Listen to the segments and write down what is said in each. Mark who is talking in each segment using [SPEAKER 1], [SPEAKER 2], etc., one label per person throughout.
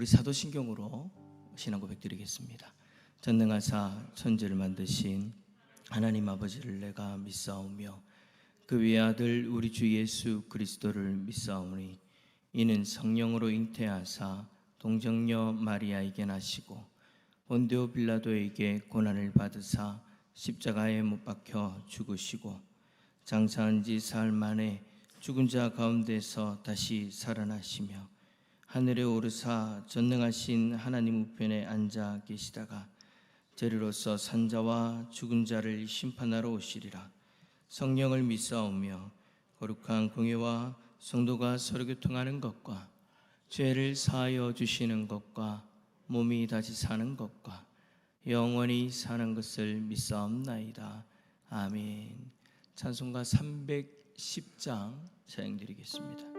[SPEAKER 1] 우리 사도신경으로 신앙 고백드리겠습니다. 전능하사 천지를 만드신 하나님 아버지를 내가 믿사오며 그 외아들 우리 주 예수 그리스도를 믿사오니 이는 성령으로 잉태하사 동정녀 마리아에게 나시고 본디오 빌라도에게 고난을 받으사 십자가에 못 박혀 죽으시고 장사한 지 사흘 만에 죽은 자 가운데서 다시 살아나시며 하늘에 오르사 전능하신 하나님 우편에 앉아 계시다가 저리로서 산자와 죽은 자를 심판하러 오시리라. 성령을 믿사오며 거룩한 공회와 성도가 서로 교통하는 것과 죄를 사하여 주시는 것과 몸이 다시 사는 것과 영원히 사는 것을 믿사옵나이다. 아멘. 찬송가 310장 사용드리겠습니다.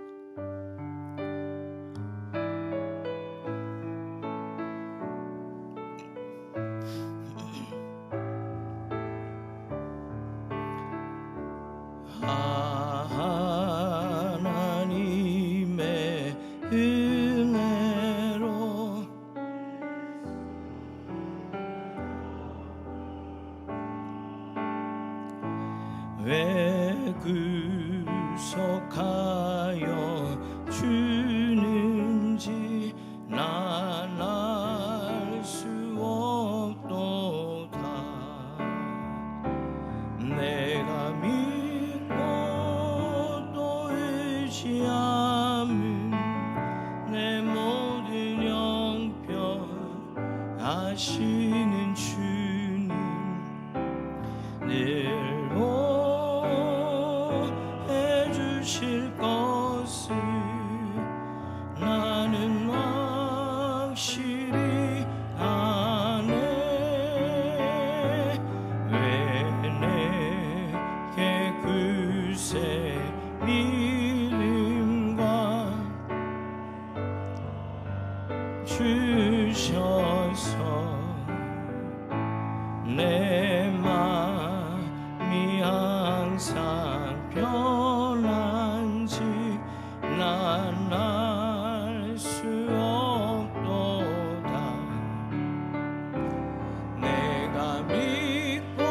[SPEAKER 1] 하나님의 은혜로 왜 구속하여 주는지 난 알 수 없도다. 내가 믿고 또 의지함은 내 모든 형편 아시는 주님 늘 보해 주실 것을 나는 확실히 아네. 왜 내게 그새 믿음과 주셔서 내 마음이 항상 변한지 난 알 수 없도다. 내가 믿고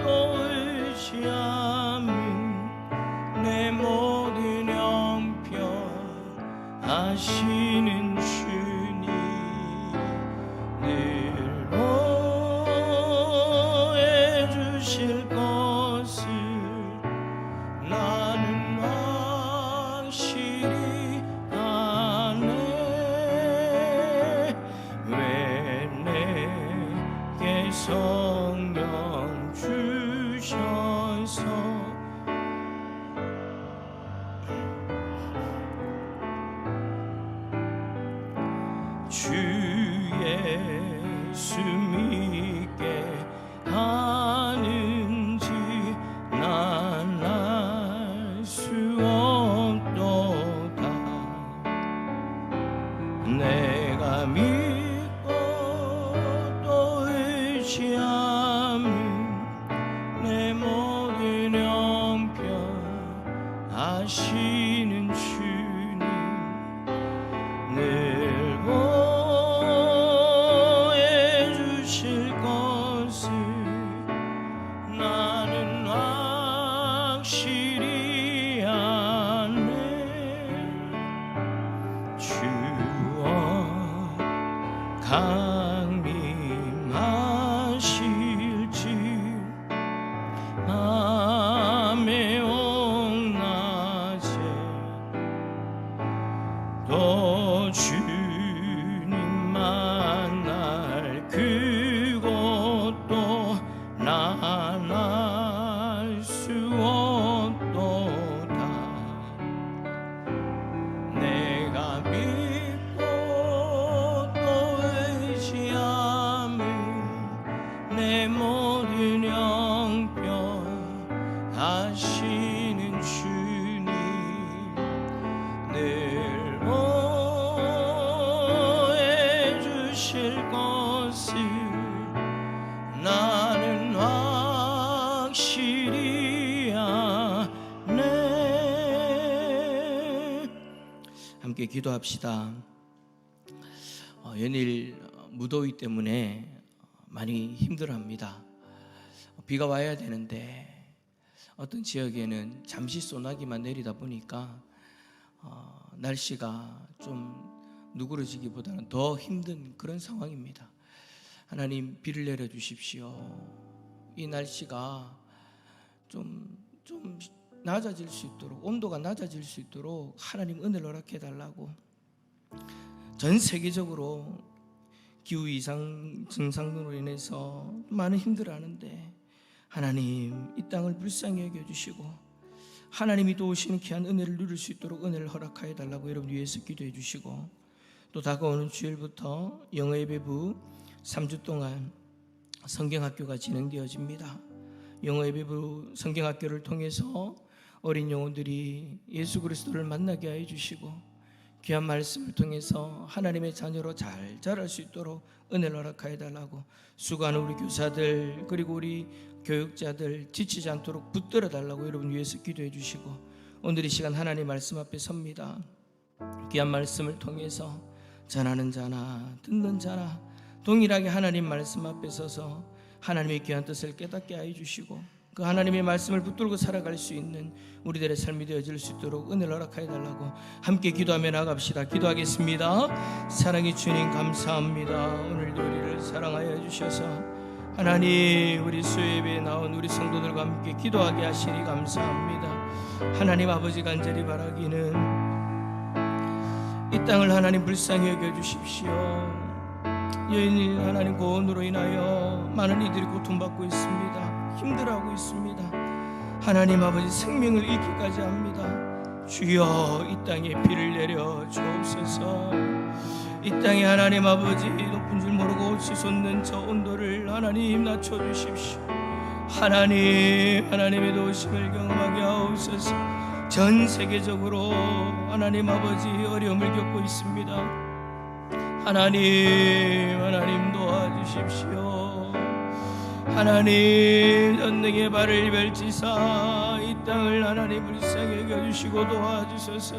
[SPEAKER 1] 또 의지함은 내 모든 형편 아시는 주님 늘 보해 주실 것을 나는 확실히 아네. 왜 내게 성령 주셔서 주 예수 믿게 하는지 난 알 수 없도다. 내가 믿고 또 의지함은 내 모든 형편 아시는 주님 늘 보해 주실 것을 나는 확실히 아네. 주와 강림하실지 밤의 옥낮에 또 주님 만날 그것도 난 알 수 없도다. 내가 믿고 또 의지함은 내 모든 형편 아시는 주님 늘 보해 주실 것을 나는 확실히 아네. 함께 기도합시다. 연일 무더위 때문에 많이 힘들어합니다. 비가 와야 되는데 어떤 지역에는 잠시 소나기만 내리다 보니까 날씨가 좀 누그러지기보다는 더 힘든 그런 상황입니다. 하나님, 비를 내려 주십시오. 이 날씨가 좀 낮아질 수 있도록, 온도가 낮아질 수 있도록 하나님 은혜를 허락해 달라고. 전 세계적으로 기후 이상 증상으로 인해서 많은 힘들어하는데 하나님, 이 땅을 불쌍히 여겨주시고 하나님이 도우시는 귀한 은혜를 누릴 수 있도록 은혜를 허락하여 달라고 여러분 위해서 기도해 주시고, 또 다가오는 주일부터 영어 예배부 3주 동안 성경학교가 진행되어집니다. 영어 예배부 성경학교를 통해서 어린 영혼들이 예수 그리스도를 만나게 하여 주시고 귀한 말씀을 통해서 하나님의 자녀로 잘 자랄 수 있도록 은혜를 허락하여 달라고, 수고하는 우리 교사들 그리고 우리 교육자들 지치지 않도록 붙들어 달라고 여러분 위해서 기도해 주시고, 오늘 이 시간 하나님 말씀 앞에 섭니다. 귀한 말씀을 통해서 전하는 자나 듣는 자나 동일하게 하나님 말씀 앞에 서서 하나님의 귀한 뜻을 깨닫게 하여 주시고, 그 하나님의 말씀을 붙들고 살아갈 수 있는 우리들의 삶이 되어질 수 있도록 은혜를 허락하여 달라고 함께 기도하며 나갑시다. 기도하겠습니다. 사랑의 주님, 감사합니다. 오늘도 우리를 사랑하여 주셔서 하나님, 우리 수요예배에 나온 우리 성도들과 함께 기도하게 하시니 감사합니다. 하나님 아버지, 간절히 바라기는 이 땅을 하나님 불쌍히 여겨주십시오. 여인이 하나님 고온으로 인하여 많은 이들이 고통받고 있습니다. 힘들어하고 있습니다. 하나님 아버지, 생명을 잃기까지 합니다. 주여, 이 땅에 비를 내려 주옵소서. 이 땅에 하나님 아버지, 높은 줄 모르고 치솟는 저 온도를 하나님 낮춰주십시오. 하나님, 하나님의 도우심을 경험하게 하옵소서. 전 세계적으로 하나님 아버지 어려움을 겪고 있습니다. 하나님 도와주십시오. 하나님, 전능의 발을 펼치사 이 땅을 하나님 불쌍히 여겨주시고 도와주소서.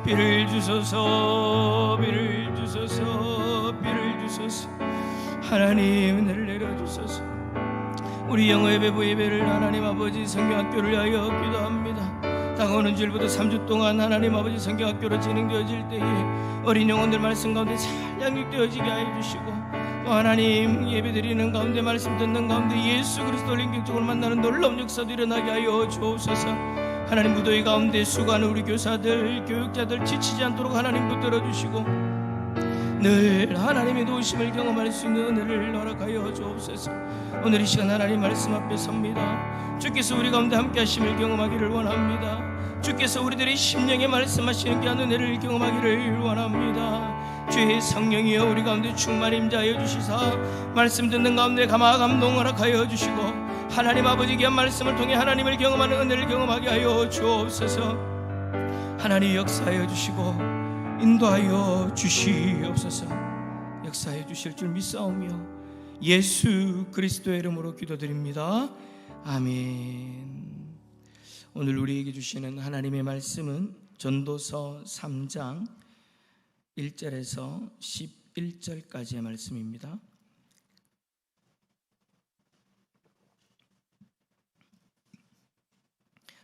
[SPEAKER 1] 비를 주소서, 비를 주소서, 비를 주소서. 하나님, 은혜를 내려주소서. 우리 영어 예배부 예배를 하나님 아버지 성경학교를 위하여 기도합니다. 다가오는 주일부터 3주 동안 하나님 아버지 성경학교로 진행되어질 때에 어린 영혼들 말씀 가운데 잘 양육되어지게 하여 주시고, 또 하나님 예배드리는 가운데 말씀 듣는 가운데 예수 그리스도를 인격적으로 만나는 놀라운 역사도 일어나게 하여 주옵소서. 하나님, 무더위 가운데 수고하는 우리 교사들 교육자들 지치지 않도록 하나님 붙들어 주시고 늘 하나님의 도우심을 경험할 수 있는 은혜를 허락하여 주옵소서. 오늘 이 시간 하나님 말씀 앞에 섭니다. 주께서 우리 가운데 함께 하심을 경험하기를 원합니다. 주께서 우리들의 심령에 말씀하시는 귀한 은혜를 경험하기를 원합니다. 주의 성령이여 우리 가운데 충만히 임재하여 주시사 말씀 듣는 가운데 감동 허락하여 주시고, 하나님 아버지 귀한 말씀을 통해 하나님을 경험하는 은혜를 경험하게 하여 주옵소서. 하나님 역사하여 주시고 인도하여 주시옵소서. 역사해 주실 줄 믿사오며 예수 그리스도의 이름으로 기도드립니다. 아멘. 오늘 우리에게 주시는 하나님의 말씀은 전도서 3장 1절에서 11절까지의 말씀입니다.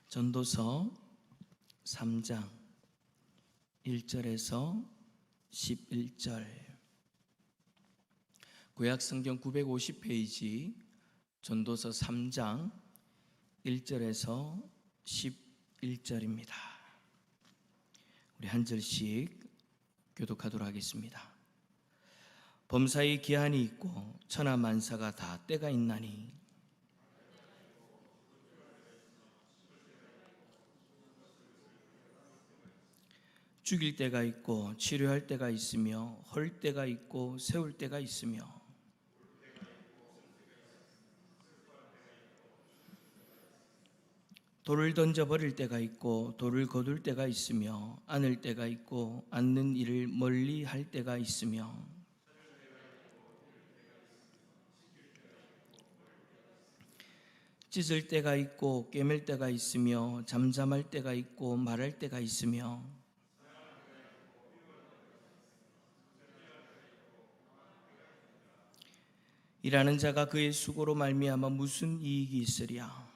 [SPEAKER 1] 전도서 3장 1절에서 11절. 구약성경 950페이지 전도서 3장 1절에서 11절입니다. 우리 한 절씩 교독하도록 하겠습니다. 범사에 기한이 있고 천하 만사가 다 때가 있나니 죽일 때가 있고 치료할 때가 있으며 헐 때가 있고 세울 때가 있으며 돌을 던져버릴 때가 있고 돌을 거둘 때가 있으며 안을 때가 있고 안는 일을 멀리 할 때가 있으며 찢을 때가 있고 꿰맬 때가 있으며 잠잠할 때가 있고 말할 때가 있으며 일하는 자가 그의 수고로 말미암아 무슨 이익이 있으랴.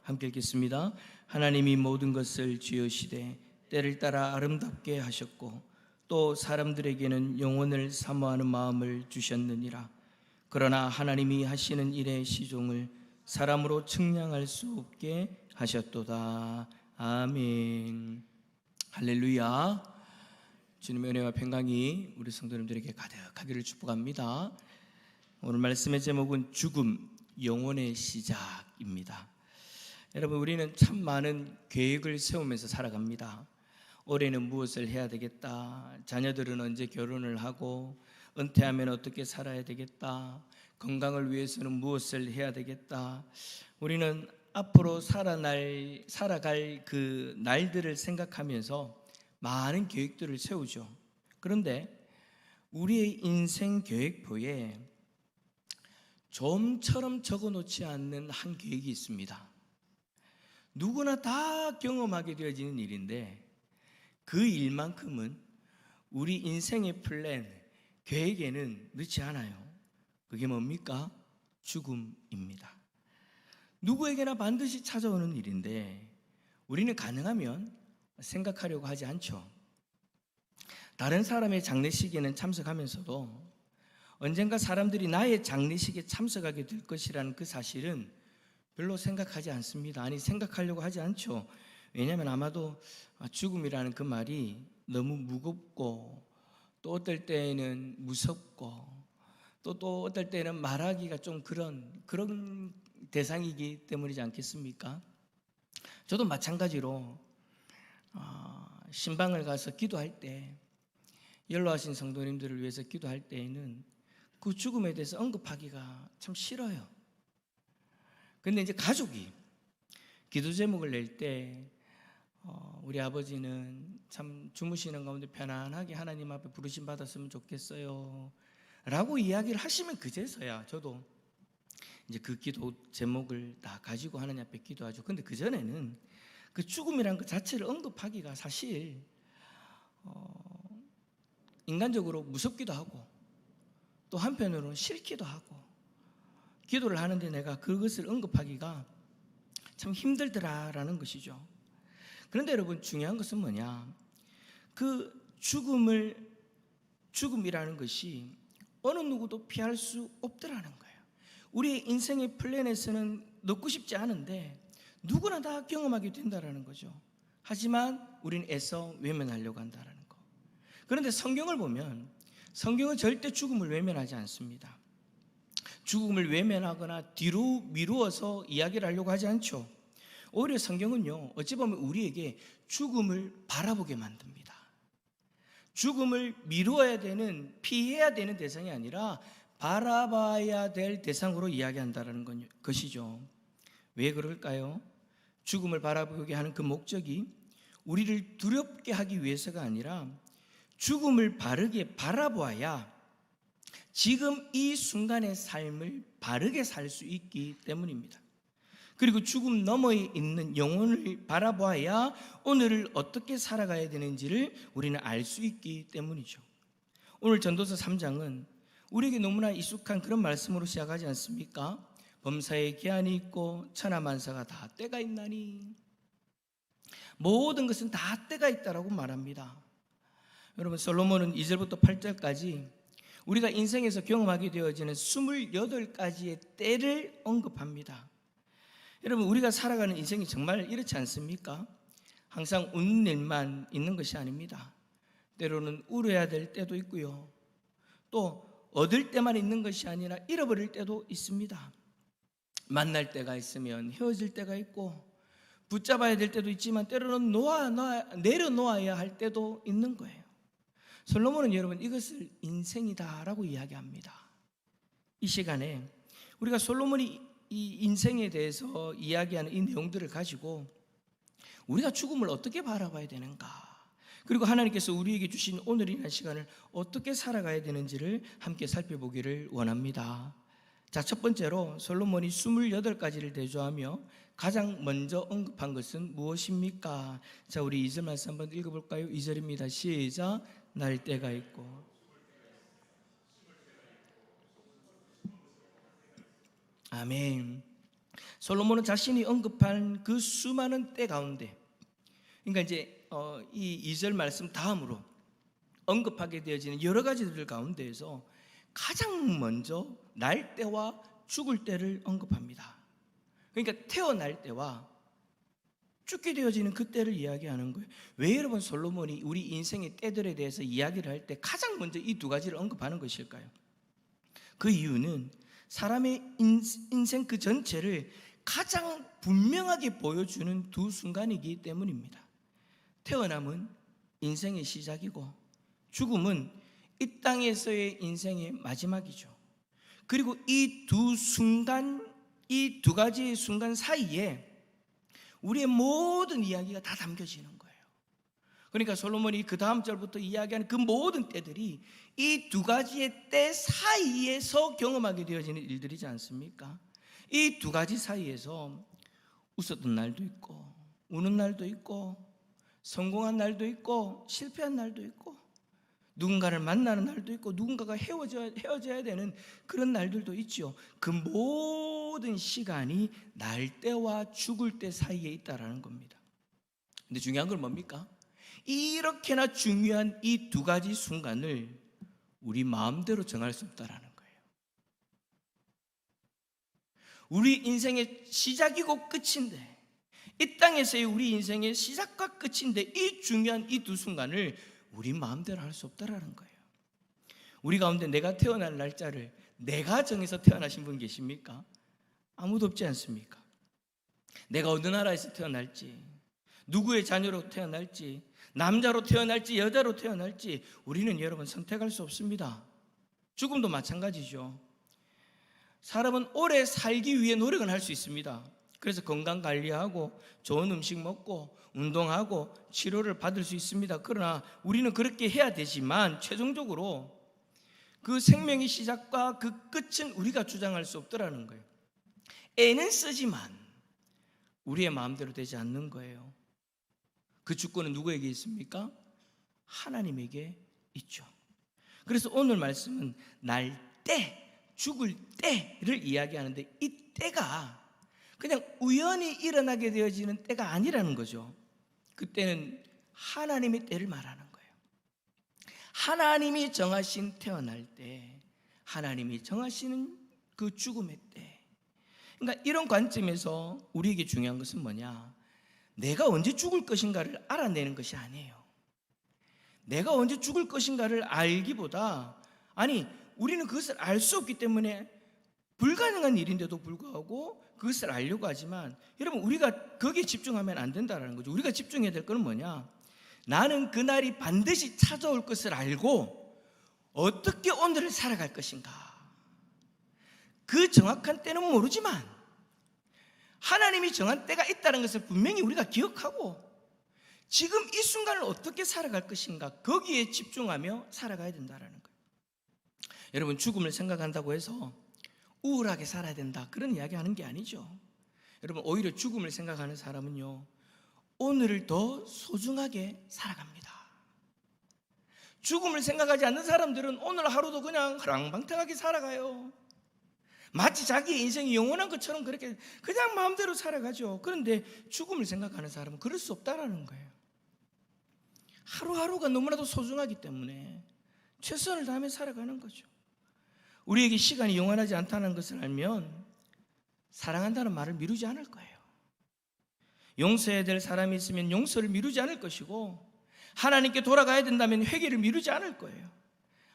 [SPEAKER 1] 함께 읽겠습니다. 하나님이 모든 것을 지으시되 때를 따라 아름답게 하셨고 또 사람들에게는 영혼을 사모하는 마음을 주셨느니라. 그러나 하나님이 하시는 일의 시종을 사람으로 측량할 수 없게 하셨도다. 아멘. 할렐루야. 주님의 은혜와 평강이 우리 성도님들에게 가득하기를 축복합니다. 오늘 말씀의 제목은 죽음, 영혼의 시작입니다. 여러분, 우리는 참 많은 계획을 세우면서 살아갑니다. 올해는 무엇을 해야 되겠다, 자녀들은 언제 결혼을 하고 은퇴하면 어떻게 살아야 되겠다, 건강을 위해서는 무엇을 해야 되겠다. 우리는 앞으로 살아갈 그 날들을 생각하면서 많은 계획들을 세우죠. 그런데 우리의 인생 계획표에 좀처럼 적어놓지 않는 한 계획이 있습니다. 누구나 다 경험하게 되어지는 일인데 그 일만큼은 우리 인생의 플랜, 계획에는 넣지 않아요. 그게 뭡니까? 죽음입니다. 누구에게나 반드시 찾아오는 일인데 우리는 가능하면 생각하려고 하지 않죠. 다른 사람의 장례식에는 참석하면서도 언젠가 사람들이 나의 장례식에 참석하게 될 것이라는 그 사실은 별로 생각하지 않습니다. 아니, 생각하려고 하지 않죠. 왜냐하면 아마도 죽음이라는 그 말이 너무 무겁고 또 어떨 때에는 무섭고 또 어떨 때는 말하기가 좀 그런 대상이기 때문이지 않겠습니까? 저도 마찬가지로 신방을 가서 기도할 때, 연로하신 성도님들을 위해서 기도할 때에는 그 죽음에 대해서 언급하기가 참 싫어요. 근데 이제 가족이 기도 제목을 낼 때 우리 아버지는 참 주무시는 가운데 편안하게 하나님 앞에 부르심 받았으면 좋겠어요 라고 이야기를 하시면 그제서야 저도 이제 그 기도 제목을 다 가지고 하나님 앞에 기도하죠. 근데 그전에는 그 죽음이라는 그 자체를 언급하기가 사실 인간적으로 무섭기도 하고 또 한편으로는 싫기도 하고, 기도를 하는데 내가 그것을 언급하기가 참 힘들더라라는 것이죠. 그런데 여러분, 중요한 것은 뭐냐? 그 죽음이라는 것이 어느 누구도 피할 수 없더라는 거예요. 우리의 인생의 플랜에서는 넣고 싶지 않은데 누구나 다 경험하게 된다라는 거죠. 하지만 우리는 애써 외면하려고 한다라는 거. 그런데 성경을 보면 성경은 절대 죽음을 외면하지 않습니다. 죽음을 외면하거나 뒤로 미루어서 이야기를 하려고 하지 않죠. 오히려 성경은요, 어찌 보면 우리에게 죽음을 바라보게 만듭니다. 죽음을 미루어야 되는, 피해야 되는 대상이 아니라 바라봐야 될 대상으로 이야기한다는 것이죠. 왜 그럴까요? 죽음을 바라보게 하는 그 목적이 우리를 두렵게 하기 위해서가 아니라 죽음을 바르게 바라보아야 지금 이 순간의 삶을 바르게 살 수 있기 때문입니다. 그리고 죽음 너머에 있는 영혼을 바라보아야 오늘을 어떻게 살아가야 되는지를 우리는 알 수 있기 때문이죠. 오늘 전도서 3장은 우리에게 너무나 익숙한 그런 말씀으로 시작하지 않습니까? 범사에 기한이 있고 천하만사가 다 때가 있나니, 모든 것은 다 때가 있다라고 말합니다. 여러분, 솔로몬은 2절부터 8절까지 우리가 인생에서 경험하게 되어지는 28가지의 때를 언급합니다. 여러분, 우리가 살아가는 인생이 정말 이렇지 않습니까? 항상 웃는 일만 있는 것이 아닙니다. 때로는 울어야 될 때도 있고요, 또 얻을 때만 있는 것이 아니라 잃어버릴 때도 있습니다. 만날 때가 있으면 헤어질 때가 있고, 붙잡아야 될 때도 있지만 때로는 내려놓아야 할 때도 있는 거예요. 솔로몬은 여러분, 이것을 인생이다라고 이야기합니다. 이 시간에 우리가 솔로몬이 이 인생에 대해서 이야기하는 이 내용들을 가지고 우리가 죽음을 어떻게 바라봐야 되는가, 그리고 하나님께서 우리에게 주신 오늘이라는 시간을 어떻게 살아가야 되는지를 함께 살펴보기를 원합니다. 자, 첫 번째로 솔로몬이 28가지를 대조하며 가장 먼저 언급한 것은 무엇입니까? 자, 우리 2절 말씀 한번 읽어볼까요? 2절입니다. 시작. 날 때가 있고. 아멘. 솔로몬은 자신이 언급한 그 수많은 때 가운데, 그러니까 이제 이 2절 말씀 다음으로 언급하게 되어지는 여러 가지들 가운데에서 가장 먼저 날 때와 죽을 때를 언급합니다. 그러니까 태어날 때와 죽게 되어지는 그 때를 이야기하는 거예요. 왜 여러분 솔로몬이 우리 인생의 때들에 대해서 이야기를 할 때 가장 먼저 이 두 가지를 언급하는 것일까요? 그 이유는 사람의 인생 그 전체를 가장 분명하게 보여주는 두 순간이기 때문입니다. 태어남은 인생의 시작이고 죽음은 이 땅에서의 인생의 마지막이죠. 그리고 이 두 순간, 이 두 가지의 순간 사이에 우리의 모든 이야기가 다 담겨지는 거예요. 그러니까 솔로몬이 그 다음 절부터 이야기하는 그 모든 때들이 이 두 가지의 때 사이에서 경험하게 되어지는 일들이지 않습니까? 이 두 가지 사이에서 웃었던 날도 있고 우는 날도 있고 성공한 날도 있고 실패한 날도 있고 누군가를 만나는 날도 있고 누군가가 헤어져야 되는 그런 날들도 있죠. 그 모든 시간이 날 때와 죽을 때 사이에 있다라는 겁니다. 근데 중요한 건 뭡니까? 이렇게나 중요한 이 두 가지 순간을 우리 마음대로 정할 수 없다라는 거예요. 우리 인생의 시작이고 끝인데, 이 땅에서의 우리 인생의 시작과 끝인데 이 중요한 이 두 순간을 우리 마음대로 할 수 없다라는 거예요. 우리 가운데 내가 태어날 날짜를 내가 정해서 태어나신 분 계십니까? 아무도 없지 않습니까? 내가 어느 나라에서 태어날지, 누구의 자녀로 태어날지, 남자로 태어날지 여자로 태어날지 우리는 여러분 선택할 수 없습니다. 죽음도 마찬가지죠. 사람은 오래 살기 위해 노력은 할 수 있습니다. 그래서 건강 관리하고 좋은 음식 먹고 운동하고 치료를 받을 수 있습니다. 그러나 우리는 그렇게 해야 되지만 최종적으로 그 생명의 시작과 그 끝은 우리가 주장할 수 없더라는 거예요. 애는 쓰지만 우리의 마음대로 되지 않는 거예요. 그 주권은 누구에게 있습니까? 하나님에게 있죠. 그래서 오늘 말씀은 날 때, 죽을 때를 이야기하는데 이 때가 그냥 우연히 일어나게 되어지는 때가 아니라는 거죠. 그때는 하나님의 때를 말하는 거예요. 하나님이 정하신 태어날 때, 하나님이 정하시는 그 죽음의 때. 그러니까 이런 관점에서 우리에게 중요한 것은 뭐냐? 내가 언제 죽을 것인가를 알아내는 것이 아니에요. 내가 언제 죽을 것인가를 알기보다, 아니 우리는 그것을 알 수 없기 때문에 불가능한 일인데도 불구하고 그것을 알려고 하지만 여러분 우리가 거기에 집중하면 안 된다는 거죠. 우리가 집중해야 될 것은 뭐냐? 나는 그날이 반드시 찾아올 것을 알고 어떻게 오늘을 살아갈 것인가. 그 정확한 때는 모르지만 하나님이 정한 때가 있다는 것을 분명히 우리가 기억하고 지금 이 순간을 어떻게 살아갈 것인가, 거기에 집중하며 살아가야 된다는 거예요. 여러분 죽음을 생각한다고 해서 우울하게 살아야 된다 그런 이야기 하는 게 아니죠. 여러분 오히려 죽음을 생각하는 사람은요 오늘을 더 소중하게 살아갑니다. 죽음을 생각하지 않는 사람들은 오늘 하루도 그냥 허랑방탕하게 살아가요. 마치 자기의 인생이 영원한 것처럼 그렇게 그냥 마음대로 살아가죠. 그런데 죽음을 생각하는 사람은 그럴 수 없다라는 거예요. 하루하루가 너무나도 소중하기 때문에 최선을 다하며 살아가는 거죠. 우리에게 시간이 영원하지 않다는 것을 알면 사랑한다는 말을 미루지 않을 거예요. 용서해야 될 사람이 있으면 용서를 미루지 않을 것이고 하나님께 돌아가야 된다면 회개를 미루지 않을 거예요.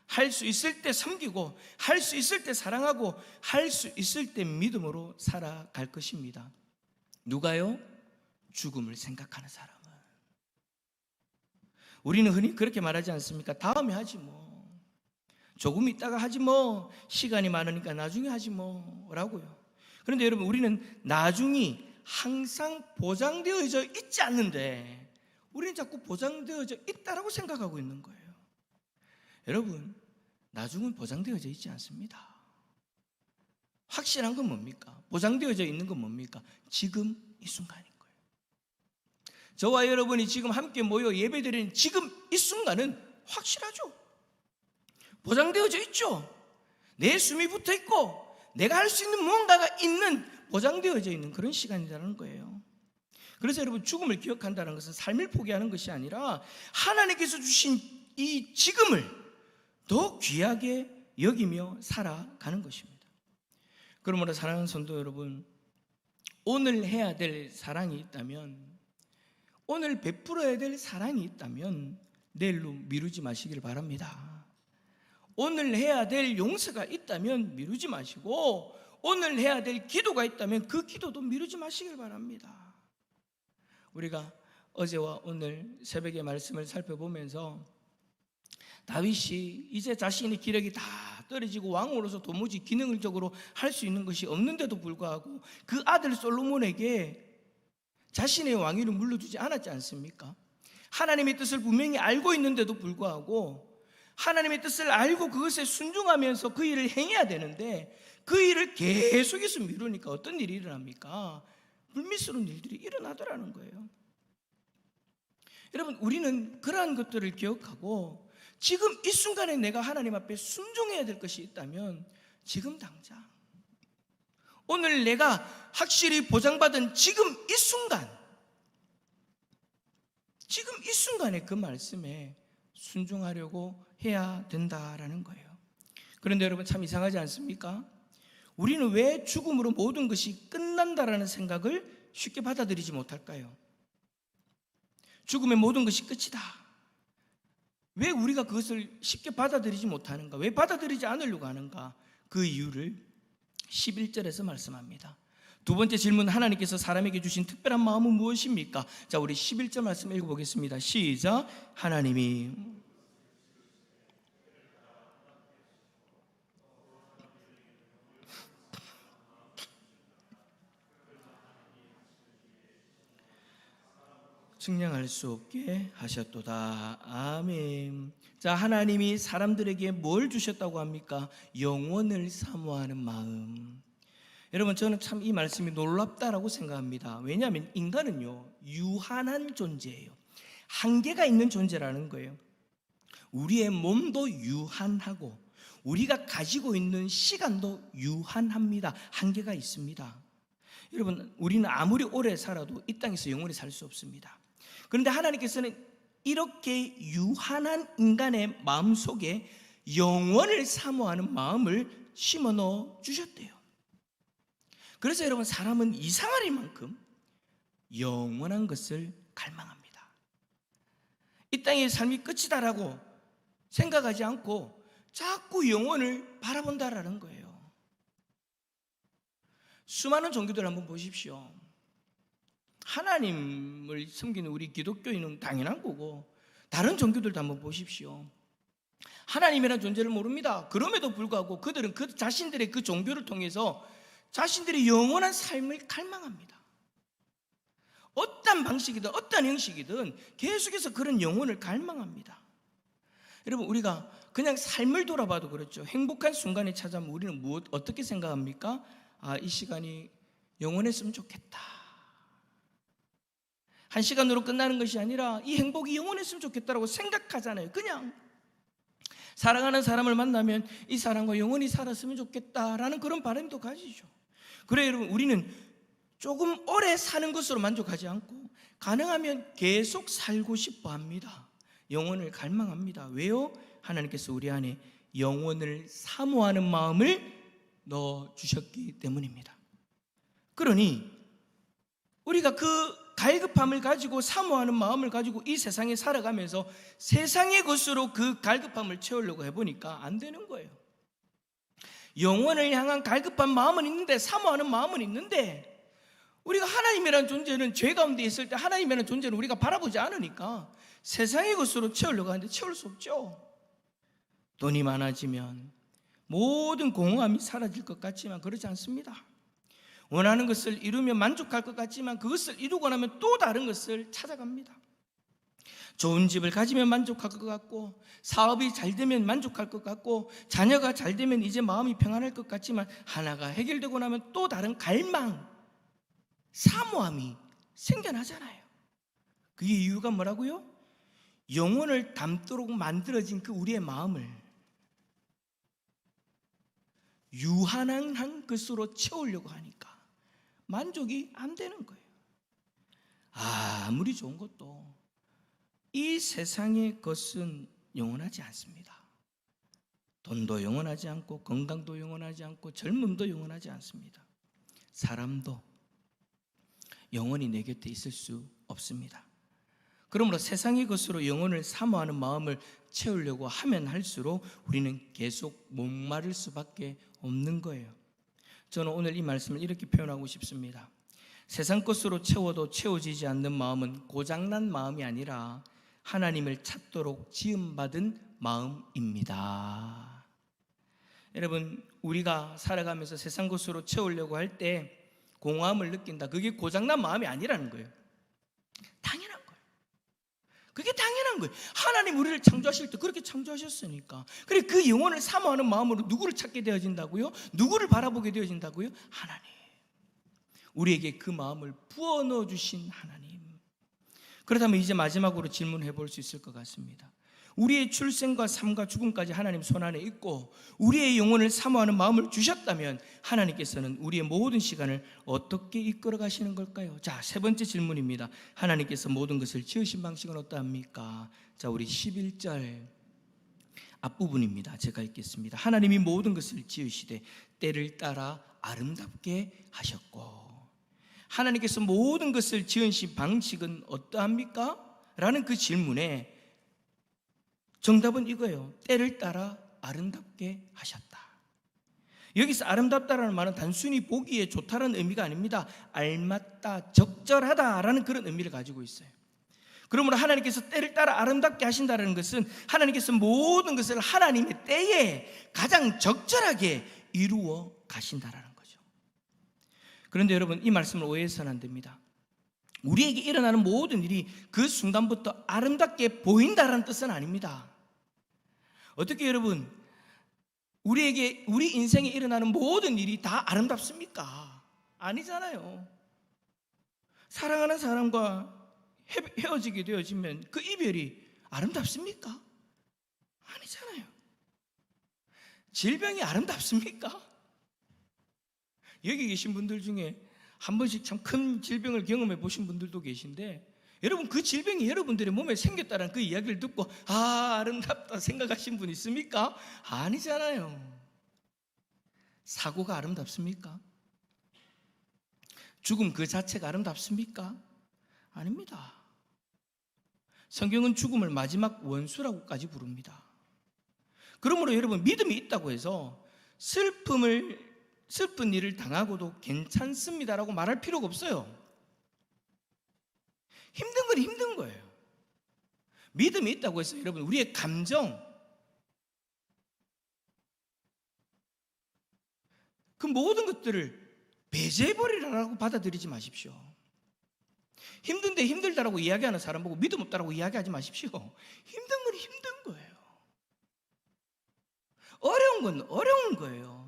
[SPEAKER 1] 할 수 있을 때 섬기고 할 수 있을 때 사랑하고 할 수 있을 때 믿음으로 살아갈 것입니다. 누가요? 죽음을 생각하는 사람은. 우리는 흔히 그렇게 말하지 않습니까? 다음에 하지 뭐, 조금 있다가 하지 뭐, 시간이 많으니까 나중에 하지 뭐 라고요. 그런데 여러분 우리는 나중이 항상 보장되어져 있지 않는데 우리는 자꾸 보장되어져 있다라고 생각하고 있는 거예요. 여러분 나중은 보장되어져 있지 않습니다. 확실한 건 뭡니까? 보장되어져 있는 건 뭡니까? 지금 이 순간인 거예요. 저와 여러분이 지금 함께 모여 예배드리는 지금 이 순간은 확실하죠. 보장되어져 있죠. 내 숨이 붙어 있고 내가 할 수 있는 무언가가 있는, 보장되어져 있는 그런 시간이라는 거예요. 그래서 여러분, 죽음을 기억한다는 것은 삶을 포기하는 것이 아니라 하나님께서 주신 이 지금을 더 귀하게 여기며 살아가는 것입니다. 그러므로 사랑하는 성도 여러분, 오늘 해야 될 사랑이 있다면, 오늘 베풀어야 될 사랑이 있다면 내일로 미루지 마시길 바랍니다. 오늘 해야 될 용서가 있다면 미루지 마시고, 오늘 해야 될 기도가 있다면 그 기도도 미루지 마시길 바랍니다. 우리가 어제와 오늘 새벽의 말씀을 살펴보면서 다윗이 이제 자신의 기력이 다 떨어지고 왕으로서 도무지 기능적으로 할 수 있는 것이 없는데도 불구하고 그 아들 솔로몬에게 자신의 왕위를 물려주지 않았지 않습니까? 하나님의 뜻을 분명히 알고 있는데도 불구하고 하나님의 뜻을 알고 그것에 순종하면서 그 일을 행해야 되는데 그 일을 계속해서 미루니까 어떤 일이 일어납니까? 불미스러운 일들이 일어나더라는 거예요. 여러분, 우리는 그러한 것들을 기억하고 지금 이 순간에 내가 하나님 앞에 순종해야 될 것이 있다면 지금 당장, 오늘 내가 확실히 보장받은 지금 이 순간, 지금 이 순간에 그 말씀에 순종하려고 해야 된다라는 거예요. 그런데 여러분, 참 이상하지 않습니까? 우리는 왜 죽음으로 모든 것이 끝난다라는 생각을 쉽게 받아들이지 못할까요? 죽음의 모든 것이 끝이다. 왜 우리가 그것을 쉽게 받아들이지 못하는가? 왜 받아들이지 않으려고 하는가? 그 이유를 11절에서 말씀합니다. 두 번째 질문, 하나님께서 사람에게 주신 특별한 마음은 무엇입니까? 자, 우리 11절 말씀 읽어보겠습니다. 시작. 하나님이 측량할 수 없게 하셨도다. 아멘. 자, 하나님이 사람들에게 뭘 주셨다고 합니까? 영원을 사모하는 마음. 여러분, 저는 참 이 말씀이 놀랍다라고 생각합니다. 왜냐하면 인간은요, 유한한 존재예요. 한계가 있는 존재라는 거예요. 우리의 몸도 유한하고 우리가 가지고 있는 시간도 유한합니다. 한계가 있습니다. 여러분, 우리는 아무리 오래 살아도 이 땅에서 영원히 살 수 없습니다. 그런데 하나님께서는 이렇게 유한한 인간의 마음속에 영원을 사모하는 마음을 심어 넣어 주셨대요. 그래서 여러분, 사람은 이상하리만큼 영원한 것을 갈망합니다. 이 땅의 삶이 끝이다라고 생각하지 않고 자꾸 영원을 바라본다라는 거예요. 수많은 종교들 한번 보십시오. 하나님을 섬기는 우리 기독교인은 당연한 거고 다른 종교들도 한번 보십시오. 하나님이라는 존재를 모릅니다. 그럼에도 불구하고 그들은 그 자신들의 그 종교를 통해서 자신들의 영원한 삶을 갈망합니다. 어떤 방식이든 어떤 형식이든 계속해서 그런 영혼을 갈망합니다. 여러분, 우리가 그냥 삶을 돌아봐도 그렇죠. 행복한 순간에 찾아오면 우리는 어떻게 생각합니까? 아, 이 시간이 영원했으면 좋겠다. 한 시간으로 끝나는 것이 아니라 이 행복이 영원했으면 좋겠다라고 생각하잖아요. 그냥 사랑하는 사람을 만나면 이 사람과 영원히 살았으면 좋겠다라는 그런 바람도 가지죠. 그래, 여러분, 우리는 조금 오래 사는 것으로 만족하지 않고 가능하면 계속 살고 싶어 합니다. 영혼을 갈망합니다. 왜요? 하나님께서 우리 안에 영혼을 사모하는 마음을 넣어주셨기 때문입니다. 그러니 우리가 그 갈급함을 가지고 사모하는 마음을 가지고 이 세상에 살아가면서 세상의 것으로 그 갈급함을 채우려고 해보니까 안 되는 거예요. 영혼을 향한 갈급한 마음은 있는데, 사모하는 마음은 있는데, 우리가 하나님이라는 존재는 죄 가운데 있을 때 하나님이라는 존재는 우리가 바라보지 않으니까 세상의 것으로 채우려고 하는데 채울 수 없죠. 돈이 많아지면 모든 공허함이 사라질 것 같지만 그렇지 않습니다. 원하는 것을 이루면 만족할 것 같지만 그것을 이루고 나면 또 다른 것을 찾아갑니다. 좋은 집을 가지면 만족할 것 같고, 사업이 잘 되면 만족할 것 같고, 자녀가 잘 되면 이제 마음이 평안할 것 같지만, 하나가 해결되고 나면 또 다른 갈망, 사모함이 생겨나잖아요. 그게 이유가 뭐라고요? 영혼을 담도록 만들어진 그 우리의 마음을 유한한 것으로 채우려고 하니까 만족이 안 되는 거예요. 아무리 좋은 것도 이 세상의 것은 영원하지 않습니다. 돈도 영원하지 않고, 건강도 영원하지 않고, 젊음도 영원하지 않습니다. 사람도 영원히 내 곁에 있을 수 없습니다. 그러므로 세상의 것으로 영혼을 사모하는 마음을 채우려고 하면 할수록 우리는 계속 목마를 수밖에 없는 거예요. 저는 오늘 이 말씀을 이렇게 표현하고 싶습니다. 세상 것으로 채워도 채워지지 않는 마음은 고장난 마음이 아니라 하나님을 찾도록 지음받은 마음입니다. 여러분, 우리가 살아가면서 세상 것으로 채우려고 할 때 공허함을 느낀다. 그게 고장난 마음이 아니라는 거예요. 당연한 거예요. 그게 당연한 거예요. 하나님 우리를 창조하실 때 그렇게 창조하셨으니까. 그래, 그 영혼을 사모하는 마음으로 누구를 찾게 되어진다고요? 누구를 바라보게 되어진다고요? 하나님. 우리에게 그 마음을 부어 넣어 주신 하나님. 그렇다면 이제 마지막으로 질문해 볼 수 있을 것 같습니다. 우리의 출생과 삶과 죽음까지 하나님 손안에 있고 우리의 영혼을 사모하는 마음을 주셨다면 하나님께서는 우리의 모든 시간을 어떻게 이끌어 가시는 걸까요? 자, 세 번째 질문입니다. 하나님께서 모든 것을 지으신 방식은 어떠합니까? 자, 우리 11절 앞부분입니다. 제가 읽겠습니다. 하나님이 모든 것을 지으시되 때를 따라 아름답게 하셨고. 하나님께서 모든 것을 지으신 방식은 어떠합니까? 라는 그 질문에 정답은 이거예요. 때를 따라 아름답게 하셨다. 여기서 아름답다라는 말은 단순히 보기에 좋다라는 의미가 아닙니다. 알맞다, 적절하다라는 그런 의미를 가지고 있어요. 그러므로 하나님께서 때를 따라 아름답게 하신다는 것은 하나님께서 모든 것을 하나님의 때에 가장 적절하게 이루어 가신다라는 거죠. 그런데 여러분, 이 말씀을 오해해서는 안 됩니다. 우리에게 일어나는 모든 일이 그 순간부터 아름답게 보인다라는 뜻은 아닙니다. 어떻게 여러분, 우리 인생에 일어나는 모든 일이 다 아름답습니까? 아니잖아요. 사랑하는 사람과 헤어지게 되어지면 그 이별이 아름답습니까? 아니잖아요. 질병이 아름답습니까? 여기 계신 분들 중에 한 번씩 참 큰 질병을 경험해 보신 분들도 계신데, 여러분 그 질병이 여러분들의 몸에 생겼다는 그 이야기를 듣고 아름답다 생각하신 분 있습니까? 아니잖아요. 사고가 아름답습니까? 죽음 그 자체가 아름답습니까? 아닙니다. 성경은 죽음을 마지막 원수라고까지 부릅니다. 그러므로 여러분, 믿음이 있다고 해서 슬픈 일을 당하고도 괜찮습니다라고 말할 필요가 없어요. 힘든 건 힘든 거예요. 믿음이 있다고 해서 여러분, 우리의 감정, 그 모든 것들을 배제해버리라고 받아들이지 마십시오. 힘든데 힘들다라고 이야기하는 사람 보고 믿음 없다라고 이야기하지 마십시오. 힘든 건 힘든 거예요. 어려운 건 어려운 거예요.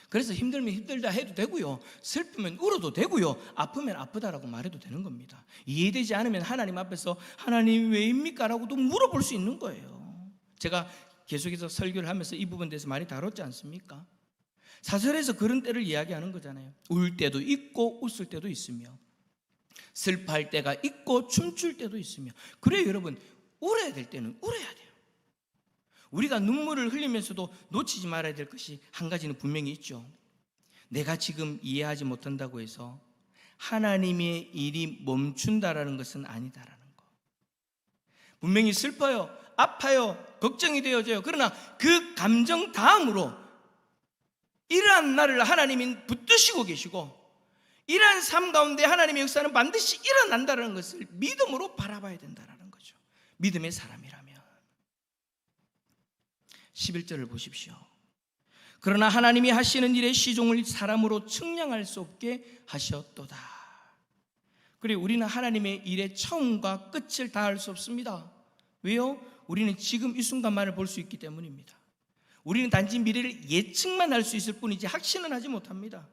[SPEAKER 1] 그래서 힘들면 힘들다 해도 되고요, 슬프면 울어도 되고요, 아프면 아프다라고 말해도 되는 겁니다. 이해되지 않으면 하나님 앞에서 하나님 왜입니까? 라고도 물어볼 수 있는 거예요. 제가 계속해서 설교를 하면서 이 부분에 대해서 많이 다뤘지 않습니까? 사설에서 그런 때를 이야기하는 거잖아요. 울 때도 있고 웃을 때도 있으며, 슬퍼할 때가 있고 춤출 때도 있으며. 그래요 여러분, 울어야 될 때는 울어야 돼요. 우리가 눈물을 흘리면서도 놓치지 말아야 될 것이 한 가지는 분명히 있죠. 내가 지금 이해하지 못한다고 해서 하나님의 일이 멈춘다라는 것은 아니다라는 거. 분명히 슬퍼요, 아파요, 걱정이 되어져요. 그러나 그 감정 다음으로 이러한 날을 하나님이 붙드시고 계시고, 이러한 삶 가운데 하나님의 역사는 반드시 일어난다는 것을 믿음으로 바라봐야 된다는 거죠. 믿음의 사람이라면. 11절을 보십시오. 그러나 하나님이 하시는 일의 시종을 사람으로 측량할 수 없게 하셨도다. 그리고 우리는 하나님의 일의 처음과 끝을 다 알 수 없습니다. 왜요? 우리는 지금 이 순간만을 볼 수 있기 때문입니다. 우리는 단지 미래를 예측만 할 수 있을 뿐이지 확신은 하지 못합니다.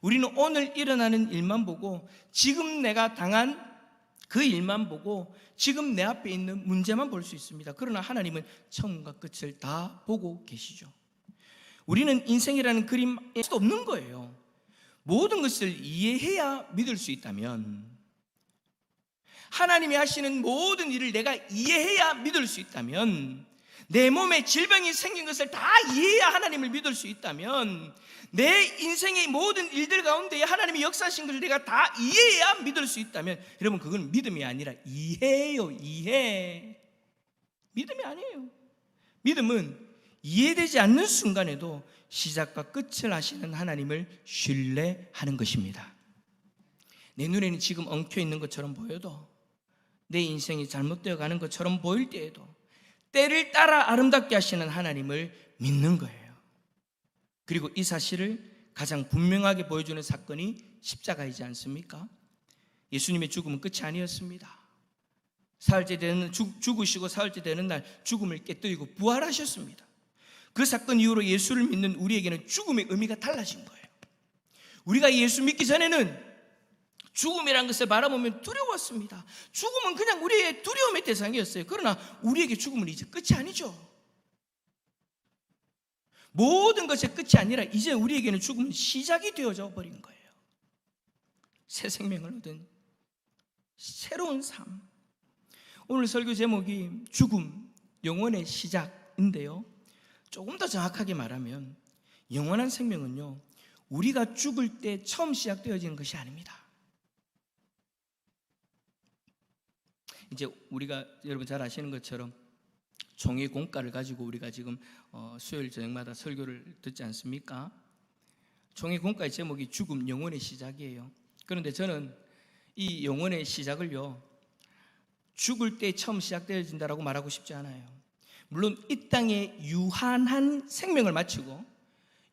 [SPEAKER 1] 우리는 오늘 일어나는 일만 보고, 지금 내가 당한 그 일만 보고, 지금 내 앞에 있는 문제만 볼 수 있습니다. 그러나 하나님은 처음과 끝을 다 보고 계시죠. 우리는 인생이라는 그림에 수 없는 거예요. 모든 것을 이해해야 믿을 수 있다면, 하나님이 하시는 모든 일을 내가 이해해야 믿을 수 있다면, 내 몸에 질병이 생긴 것을 다 이해해야 하나님을 믿을 수 있다면, 내 인생의 모든 일들 가운데 하나님이 역사하신 것을 내가 다 이해해야 믿을 수 있다면, 여러분, 그건 믿음이 아니라 이해예요. 이해. 믿음이 아니에요. 믿음은 이해되지 않는 순간에도 시작과 끝을 아시는 하나님을 신뢰하는 것입니다. 내 눈에는 지금 엉켜 있는 것처럼 보여도, 내 인생이 잘못되어 가는 것처럼 보일 때에도 때를 따라 아름답게 하시는 하나님을 믿는 거예요. 그리고 이 사실을 가장 분명하게 보여주는 사건이 십자가이지 않습니까? 예수님의 죽음은 끝이 아니었습니다. 사흘째 되는 죽으시고 사흘째 되는 날 죽음을 깨뜨리고 부활하셨습니다. 그 사건 이후로 예수를 믿는 우리에게는 죽음의 의미가 달라진 거예요. 우리가 예수 믿기 전에는 죽음이라는 것을 바라보면 두려웠습니다. 죽음은 그냥 우리의 두려움의 대상이었어요. 그러나 우리에게 죽음은 이제 끝이 아니죠. 모든 것의 끝이 아니라 이제 우리에게는 죽음은 시작이 되어져 버린 거예요. 새 생명을 얻은 새로운 삶. 오늘 설교 제목이 죽음, 영원의 시작인데요, 조금 더 정확하게 말하면 영원한 생명은요, 우리가 죽을 때 처음 시작되어지는 것이 아닙니다. 이제 우리가 여러분 잘 아시는 것처럼 종의 공과를 가지고 우리가 지금 수요일 저녁마다 설교를 듣지 않습니까? 종의 공과의 제목이 죽음, 영원의 시작이에요. 그런데 저는 이 영원의 시작을요, 죽을 때 처음 시작되어진다라고 말하고 싶지 않아요. 물론 이 땅에 유한한 생명을 마치고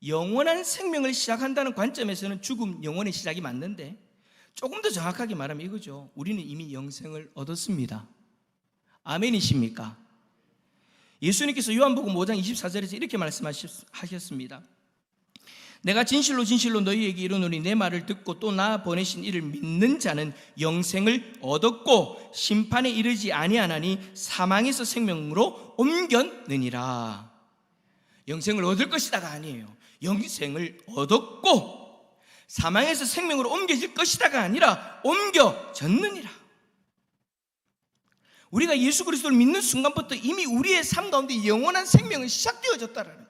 [SPEAKER 1] 영원한 생명을 시작한다는 관점에서는 죽음, 영원의 시작이 맞는데, 조금 더 정확하게 말하면 이거죠. 우리는 이미 영생을 얻었습니다. 아멘이십니까? 예수님께서 요한복음 5장 24절에서 이렇게 말씀하셨습니다. 내가 진실로 진실로 너희에게 이르노니 내 말을 듣고 또 나 보내신 이를 믿는 자는 영생을 얻었고 심판에 이르지 아니하나니 사망에서 생명으로 옮겼느니라. 영생을 얻을 것이다가 아니에요. 영생을 얻었고 사망에서 생명으로 옮겨질 것이다가 아니라 옮겨졌느니라. 우리가 예수 그리스도를 믿는 순간부터 이미 우리의 삶 가운데 영원한 생명은 시작되어졌다는 거예요.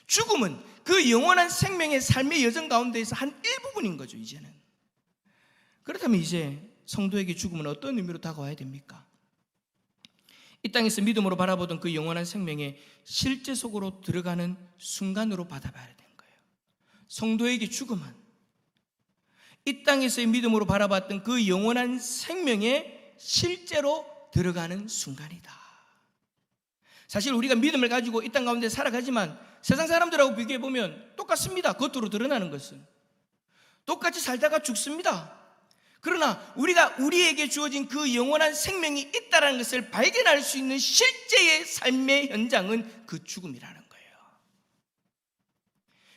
[SPEAKER 1] 죽음은 그 영원한 생명의 삶의 여정 가운데에서 한 일부분인 거죠. 이제는. 그렇다면 이제 성도에게 죽음은 어떤 의미로 다가와야 됩니까? 이 땅에서 믿음으로 바라보던 그 영원한 생명의 실제 속으로 들어가는 순간으로 받아봐야 되는 거예요. 성도에게 죽음은 이 땅에서의 믿음으로 바라봤던 그 영원한 생명에 실제로 들어가는 순간이다. 사실 우리가 믿음을 가지고 이 땅 가운데 살아가지만 세상 사람들하고 비교해보면 똑같습니다. 겉으로 드러나는 것은 똑같이 살다가 죽습니다. 그러나 우리가 우리에게 주어진 그 영원한 생명이 있다는 것을 발견할 수 있는 실제의 삶의 현장은 그 죽음이라는 거예요.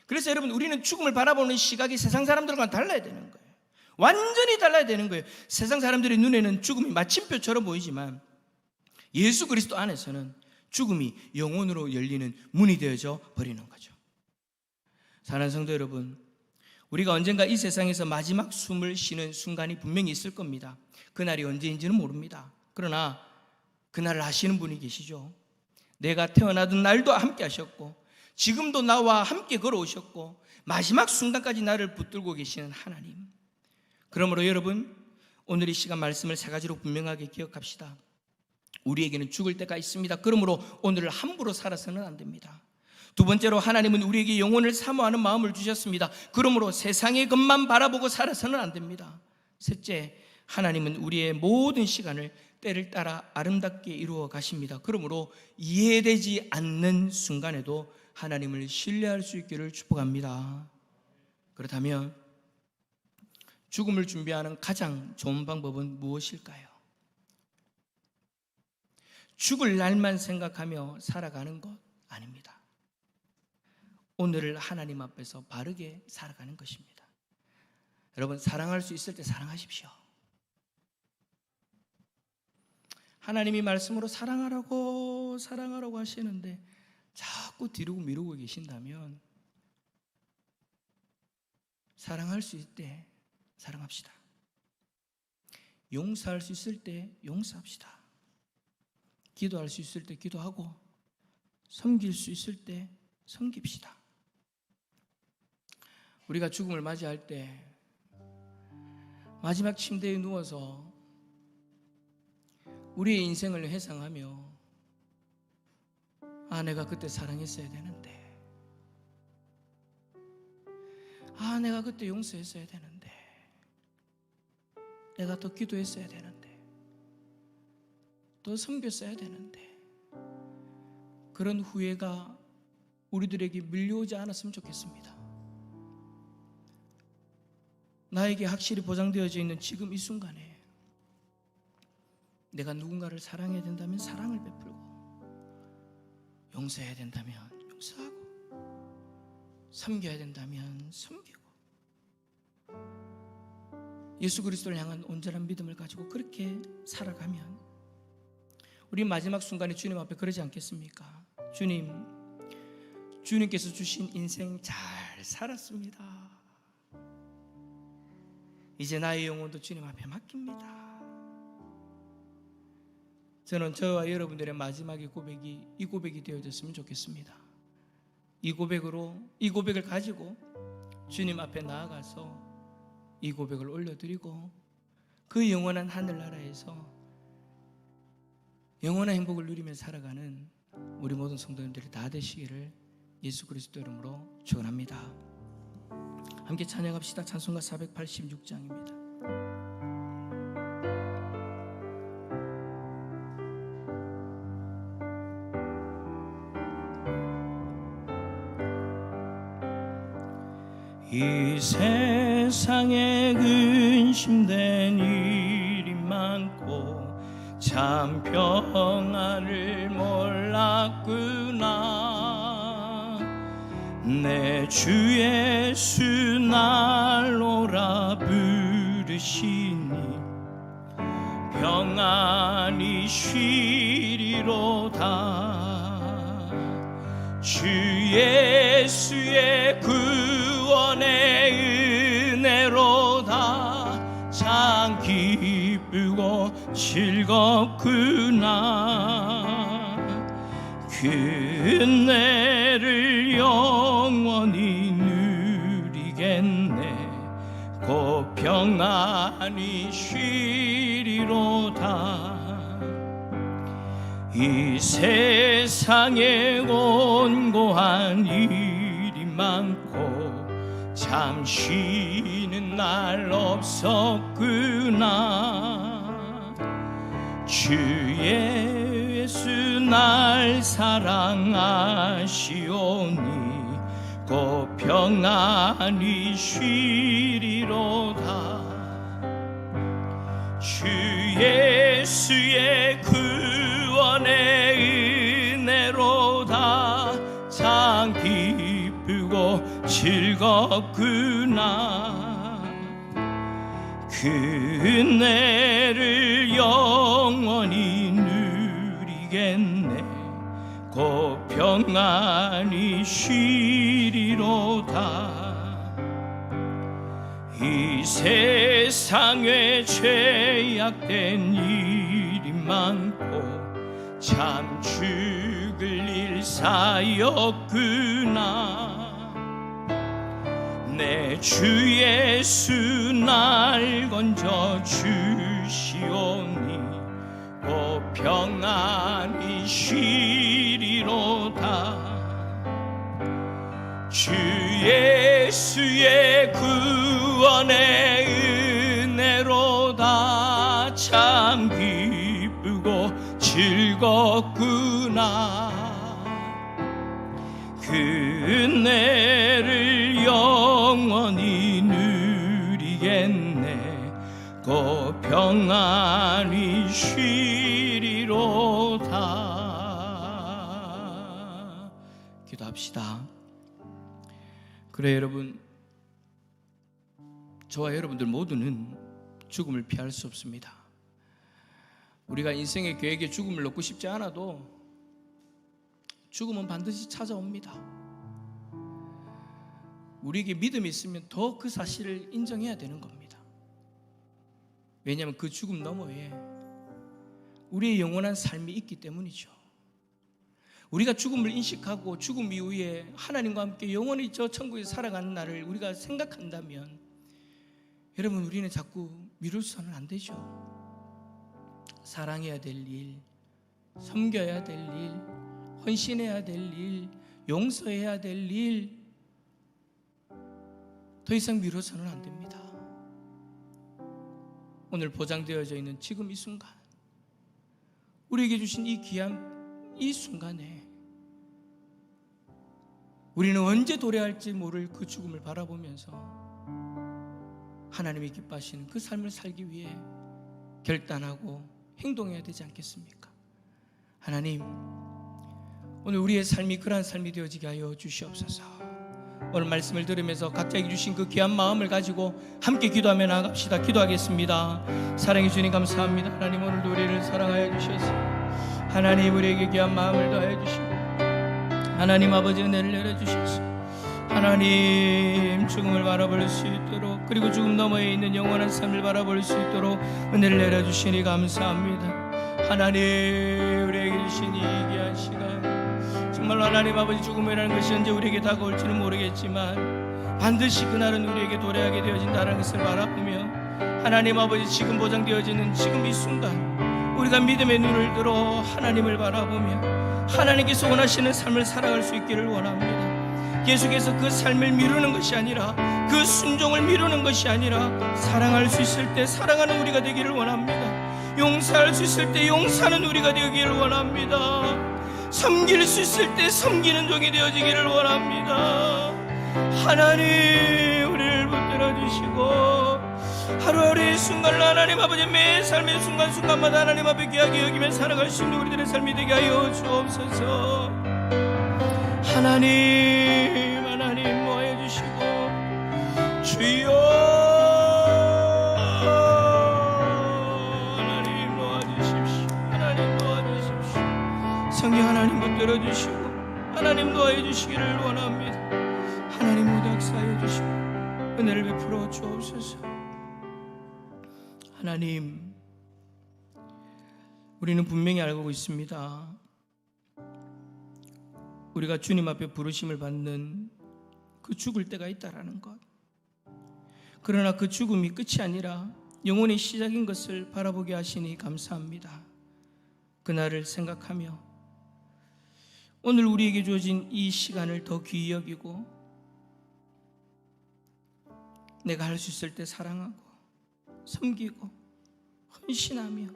[SPEAKER 1] 그래서 여러분, 우리는 죽음을 바라보는 시각이 세상 사람들과는 달라야 되는 거예요. 완전히 달라야 되는 거예요. 세상 사람들의 눈에는 죽음이 마침표처럼 보이지만 예수 그리스도 안에서는 죽음이 영혼으로 열리는 문이 되어져 버리는 거죠. 사랑하는 성도 여러분, 우리가 언젠가 이 세상에서 마지막 숨을 쉬는 순간이 분명히 있을 겁니다. 그날이 언제인지는 모릅니다. 그러나 그날을 아시는 분이 계시죠. 내가 태어나던 날도 함께 하셨고 지금도 나와 함께 걸어오셨고 마지막 순간까지 나를 붙들고 계시는 하나님. 그러므로 여러분, 오늘 이 시간 말씀을 세 가지로 분명하게 기억합시다. 우리에게는 죽을 때가 있습니다. 그러므로 오늘을 함부로 살아서는 안 됩니다. 두 번째로, 하나님은 우리에게 영혼을 사모하는 마음을 주셨습니다. 그러므로 세상의 것만 바라보고 살아서는 안 됩니다. 셋째, 하나님은 우리의 모든 시간을 때를 따라 아름답게 이루어 가십니다. 그러므로 이해되지 않는 순간에도 하나님을 신뢰할 수 있기를 축복합니다. 그렇다면 죽음을 준비하는 가장 좋은 방법은 무엇일까요? 죽을 날만 생각하며 살아가는 것 아닙니다. 오늘을 하나님 앞에서 바르게 살아가는 것입니다. 여러분, 사랑할 수 있을 때 사랑하십시오. 하나님이 말씀으로 사랑하라고 하시는데 자꾸 뒤로 미루고 계신다면 사랑할 수 있을 때 사랑합시다. 용서할 수 있을 때 용서합시다. 기도할 수 있을 때 기도하고 섬길 수 있을 때 섬깁시다. 우리가 죽음을 맞이할 때 마지막 침대에 누워서 우리의 인생을 회상하며 내가 그때 사랑했어야 되는데, 내가 그때 용서했어야 되는데, 내가 더 기도했어야 되는데, 더 섬겼어야 되는데, 그런 후회가 우리들에게 밀려오지 않았으면 좋겠습니다. 나에게 확실히 보장되어져 있는 지금 이 순간에 내가 누군가를 사랑해야 된다면 사랑을 베풀고, 용서해야 된다면 용서하고, 섬겨야 된다면 섬기고, 예수 그리스도를 향한 온전한 믿음을 가지고 그렇게 살아가면 우리 마지막 순간에 주님 앞에 그러지 않겠습니까? 주님께서 주신 인생 잘 살았습니다. 이제 나의 영혼도 주님 앞에 맡깁니다. 저는 저와 여러분들의 마지막의 고백이 이 고백이 되어졌으면 좋겠습니다. 이 고백을 가지고 주님 앞에 나아가서 이 고백을 올려드리고 그 영원한 하늘나라에서 영원한 행복을 누리며 살아가는 우리 모든 성도님들이 다 되시기를 예수 그리스도 이름으로 축원합니다. 함께 찬양합시다. 찬송가 486장입니다. 이 세상에 근심된 일이 많고 참 평안을 몰랐구나. 내 주 예수 날 오라 부르시니 평안히 쉬리로다. 주 예수의 구원의 은혜로다. 참 기쁘고 즐겁구나. 그 은혜를 영원히 누리겠네. 곧 평안히 쉬리로다. 이 세상에 곤고한 일이 많고 참 쉬는 날 없었구나. 주 예수 날 사랑하시오니 곧 평안히 쉬리로다. 주 예수의 구원의 은혜로다. 참 기쁘고 즐겁구나. 그 은혜를 영원히 누리겠네. 곧 평안히 쉬리로다. 이 세상에 죄악된 일이 많고 참 죽을 일 사였구나. 내 주 예수 날 건져 주시오니 곧 평안히 쉬리로다. 주 예수의 구원의 은혜로다. 참 기쁘고 즐겁구나. 그 은혜를 영원히 누리겠네. 곧 평안히 쉬리로다. 기도합시다. 그래 여러분, 저와 여러분들 모두는 죽음을 피할 수 없습니다. 우리가 인생의 계획에 죽음을 넣고 싶지 않아도 죽음은 반드시 찾아옵니다. 우리에게 믿음이 있으면 더 그 사실을 인정해야 되는 겁니다. 왜냐하면 그 죽음 너머에 우리의 영원한 삶이 있기 때문이죠. 우리가 죽음을 인식하고 죽음 이후에 하나님과 함께 영원히 저 천국에 살아가는 날을 우리가 생각한다면 여러분, 우리는 자꾸 미룰서는 안 되죠. 사랑해야 될 일, 섬겨야 될 일, 헌신해야 될 일, 용서해야 될 일, 더 이상 미뤄서는 안 됩니다. 오늘 보장되어져 있는 지금 이 순간, 우리에게 주신 이 귀한 이 순간에 우리는 언제 도래할지 모를 그 죽음을 바라보면서 하나님이 기뻐하시는 그 삶을 살기 위해 결단하고 행동해야 되지 않겠습니까? 하나님, 오늘 우리의 삶이 그러한 삶이 되어지게 하여 주시옵소서. 오늘 말씀을 들으면서 각자에게 주신 그 귀한 마음을 가지고 함께 기도하며 나아갑시다. 기도하겠습니다. 사랑해 주님 감사합니다. 하나님, 오늘도 우리를 사랑하여 주셔서 하나님 우리에게 귀한 마음을 더해 주시고 하나님 아버지 은혜를 내려주셔서 하나님 죽음을 바라볼 수 있도록, 그리고 죽음 너머에 있는 영원한 삶을 바라볼 수 있도록 은혜를 내려주시니 감사합니다. 하나님, 우리에게 주신 이 귀한 시간, 정말로 하나님 아버지, 죽음이라는 것이 언제 우리에게 다가올지는 모르겠지만 반드시 그날은 우리에게 도래하게 되어진다는 것을 바라보며 하나님 아버지, 지금 보장되어지는 지금 이 순간 우리가 믿음의 눈을 들어 하나님을 바라보며 하나님께서 원하시는 삶을 살아갈 수 있기를 원합니다. 계속해서 그 삶을 미루는 것이 아니라, 그 순종을 미루는 것이 아니라, 사랑할 수 있을 때 사랑하는 우리가 되기를 원합니다. 용서할 수 있을 때 용서하는 우리가 되기를 원합니다. 섬길 수 있을 때 섬기는 종이 되어지기를 원합니다. 하나님, 우리를 붙들어 주시고 하루하루의 순간을 하나님 아버지, 매 삶의 순간순간마다 하나님 앞에 귀하게 여기며 살아갈 수 있는 우리들의 삶이 되게 하여 주옵소서. 하나님, 하나님 모아해 주시고 주여 하나님 놓아주십시오. 하나님 놓아주십시오. 성령 하나님 붙들어 주시고 하나님 놓아해 주시기를 원합니다. 하나님 모두 역사해 주시고 은혜를 베풀어 주옵소서. 하나님, 우리는 분명히 알고 있습니다. 우리가 주님 앞에 부르심을 받는 그 죽을 때가 있다라는 것. 그러나 그 죽음이 끝이 아니라 영혼의 시작인 것을 바라보게 하시니 감사합니다. 그날을 생각하며 오늘 우리에게 주어진 이 시간을 더 귀히 여기고 내가 할 수 있을 때 사랑하고 섬기고 헌신하며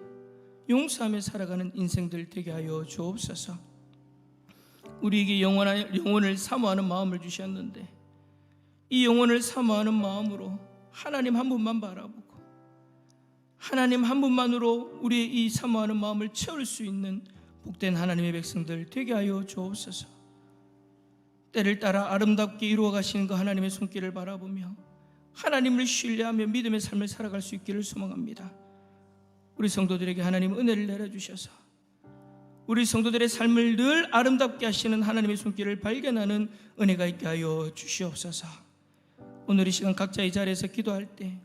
[SPEAKER 1] 용서하며 살아가는 인생들 되게 하여 주옵소서. 우리에게 영혼을 사모하는 마음을 주셨는데 이 영혼을 사모하는 마음으로 하나님 한 분만 바라보고 하나님 한 분만으로 우리의 이 사모하는 마음을 채울 수 있는 복된 하나님의 백성들 되게 하여 주옵소서. 때를 따라 아름답게 이루어 가시는 그 하나님의 손길을 바라보며 하나님을 신뢰하며 믿음의 삶을 살아갈 수 있기를 소망합니다. 우리 성도들에게 하나님 은혜를 내려주셔서 우리 성도들의 삶을 늘 아름답게 하시는 하나님의 손길을 발견하는 은혜가 있게 하여 주시옵소서. 오늘 이 시간 각자의 자리에서 기도할 때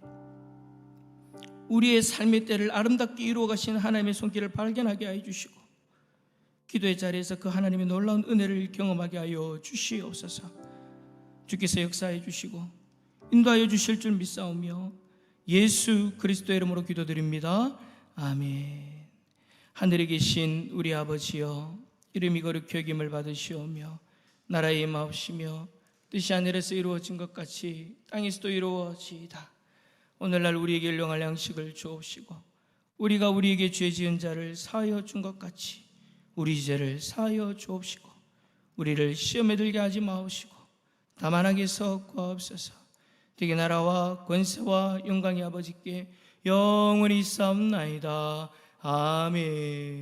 [SPEAKER 1] 우리의 삶의 때를 아름답게 이루어 가시는 하나님의 손길을 발견하게 하여 주시고 기도의 자리에서 그 하나님의 놀라운 은혜를 경험하게 하여 주시옵소서. 주께서 역사해 주시고 인도하여 주실 줄 믿사오며 예수 그리스도의 이름으로 기도드립니다. 아멘. 하늘에 계신 우리 아버지여, 이름이 거룩히 여김을 받으시오며 나라의 임하옵시며 뜻이 하늘에서 이루어진 것 같이 땅에서도 이루어지이다. 오늘날 우리에게 일용할 양식을 주옵시고 우리가 우리에게 죄 지은 자를 사하여 준 것 같이 우리 죄를 사하여 주옵시고 우리를 시험에 들게 하지 마옵시고 다만 악에서 구하옵소서. 되게 나라와 권세와 영광이 아버지께 영원히 싸움나이다. 아멘.